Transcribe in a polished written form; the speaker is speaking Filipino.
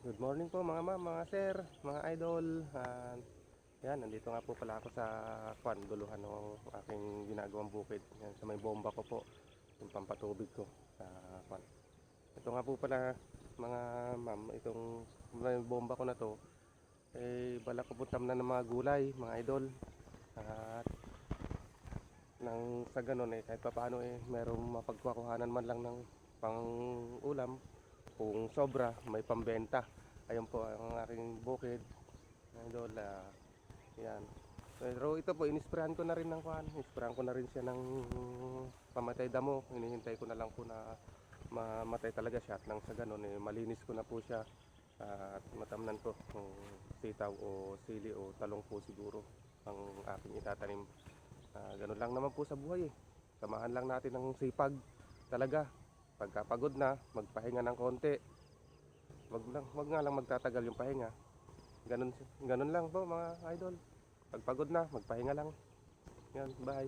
Good morning po mga ma'am, mga sir, mga idol. Yan, nandito nga po pala ako sa duluhan ng aking ginagawang bukid. Yan, sa may bomba ko po, yung pampatubig ko sa kwan. Ito nga po pala mga ma'am, itong may bomba ko na to, balak ko po tamnan ng mga gulay, mga idol. At nang sa ganun kahit pa paano merong mapagkukuhanan man lang ng pang ulam. Kung sobra, may pambenta. Ayun po ang aking bukid. Idol, yan. Pero ito po, inisprayan ko na rin ng kuhan. Inisprayan ko na rin siya ng pamatay damo. Hinihintay ko na lang po na mamatay talaga siya. At nang sa ganun, malinis ko na po siya. At matamnan ko kung sitaw o sili o talong po siguro ang aking itatanim. Ganun lang naman po sa buhay. Samahan lang natin ng sipag talaga. Pagkapagod na, magpahinga ng konti. Wag nga lang magtatagal yung pahinga. Ganun lang po mga idol. Pagpagod na, magpahinga lang. Yan, bye.